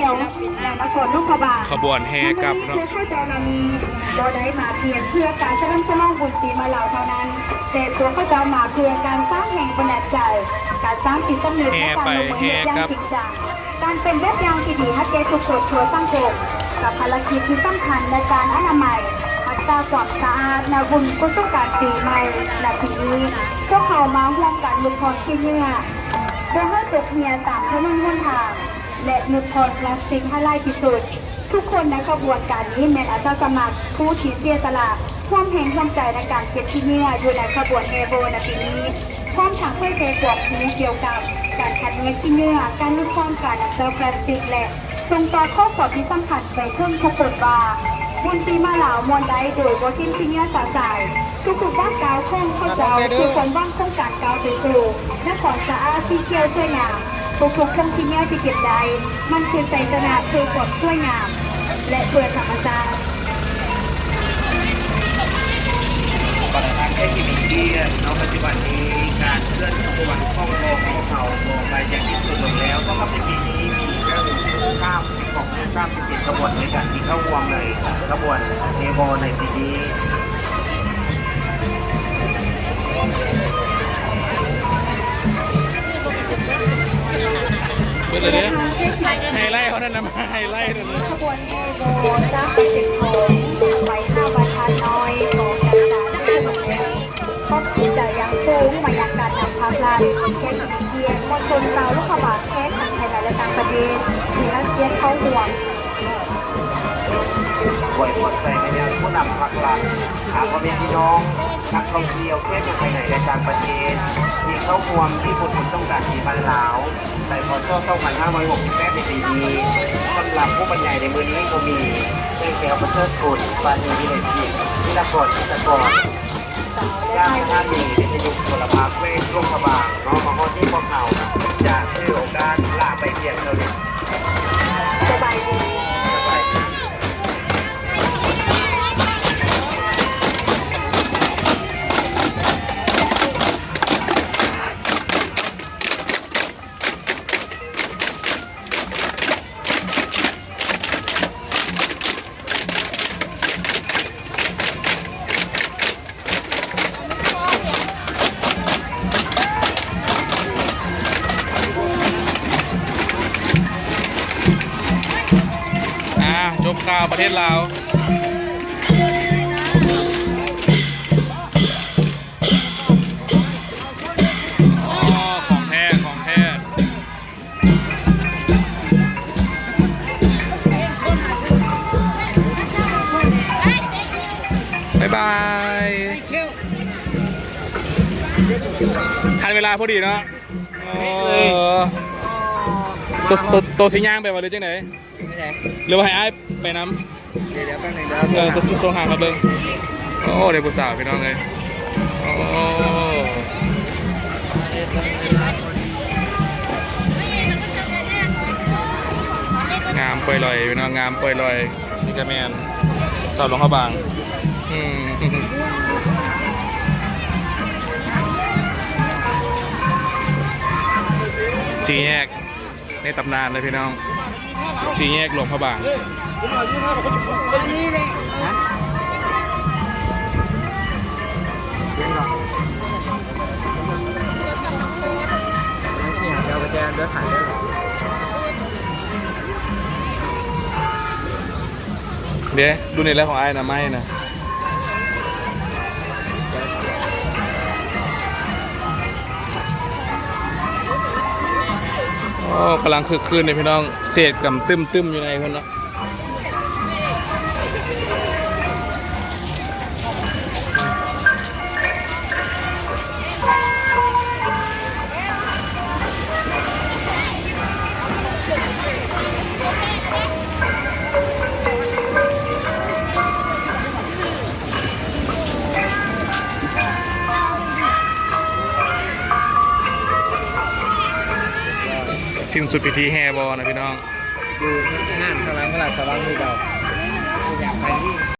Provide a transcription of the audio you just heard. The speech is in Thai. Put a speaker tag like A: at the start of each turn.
A: ยวและนครนครบาล
B: ขบวนแห่กลับเนาะ
A: เพื่อเข้าใจนามีบ่ได้มาเพียงเพื่อการเฉลิมฉลองบุญปีมาเหล่าเท่านั้นแต่ตัวเขาจะมาเพื่อการสร้างแห่งบันดาลใจการสร้างจิตสำนึกในการลงมืออย่างจริงจังการเป็นแบบอย่างที่ดีให้แก่ทุกคนทั่วสังคมกับภารกิจที่สำคัญในการอนามัยรักษาความสะอาดในบุญกุศลการปีใหม่และทีนี้พวกเขามาร่วมกันลุกพรที่เนื้อโดยให้ตกเมียตามถนนหนทางและหยุดพรพลาสติกให้ไล่ที่สุดทุกคนในขบวนการนี้แม้อาสาสมัครผู้ที่เสียสละความเห็นความใจในการเก็บที่เนื้ออยู่ในขบวนเฮโบในปีนี้พร้อมทั้งเพื่อเทกวดนี้เกี่ยวกับการคัดแยกที่เนื้อการลดความการนำเข้าพลาสติกและส่งต่อข้อความที่สำคัญไปถึงทุกคนว่าบุญปีมาเหล่ามวลใดโดยบ่ทิ้งที่เนื้อสาสายทุกๆบ้านกาวคงเข้าเจ้าคือคนว่างโครงการกาวสู่นครสะอาดที่เที่ยวสวยงามทุกๆคงที่เนื้อที่เก็บได้มันคือใจชนะคือความสวยงามและเพื่อธรรมชาติ
C: ปฏิบัติได้ที่ดีเนาะปัจจุบันนี้การเคลื่อนขบวนท่องโลกของเขาลงไปอย่างที่สุดลงแล้วก็ในปีนี้มีแล้วข้ามของข้าม17ขบวนในการที่เข้าร่วมเลยขบวนเทโบในปีนี้
B: เมื่อเลยไฮไลท์เขานั่นนะไฮไลท์นั่นเลย
A: ขบวนเฮโบจ้าเป็นของไว้ห้าบรรทัดน้อยของการที่หมดแล้วก็คือจะยังสูงมายังการนำพาพลานแค่เพียงมณฑลเราลูกขบาแค่ทางไทยและต่างประเทศมีนักเรียนเข้าห่วง
C: ป่วยปวดใจในแนวผู้นำพักหลักหากว่าเป็นพี่น้องนักท่องเที่ยวแค่จะไปไหนในต่างประเทศที่เข้าร่วมที่บุญต้องการที่บ้านลาวในพศ2568ในปีนี้สำหรับผู้บรรยายในมือนี้ก็มีเอกแก้วประเสริฐกุลปานีวิเลศวิรกรอิสกรย่างท่ามีในยุคพลภาพเวทร่วมพบางน้องมาฮอดที่พวกเขาจะได้โอกาสลาไปเรียนเราเนี่ย
A: สบายดี
B: จบข่าวประเทศลาวอ๋อของแท้ของแท้บ๊ายบายทันเวลาพอดีเนาะตัวสิย่างไปว่าหรือจังไหนหรือว่าให้อ้ายไปน้ำเดี๋ยวแป๊บนึงเดี๋ยวตัวโซหางครับเบิ้งโอ้เดี๋ยวผู้สาวพี่น้องเลยโอ้งามเปื่อยลอยพี่น้องงามเปื่อยลอยนี่ก็แมนเจ้าหลวงข้าวบางสี่แยกในตำนานเลยพี่น้องสี่แยกหลวงพระบางเดี๋ยวดูในแล้วของไอ้นะไม่นะโอ้กำลังคึกคืนเลยพี่น้องเศษกับตึมอยู่ในคนเนาะสิ้นสุดพิธีแห่บอลนะพี่น้อง
C: อยู่งานกำลังสว่างคือเก่าอยากไปที่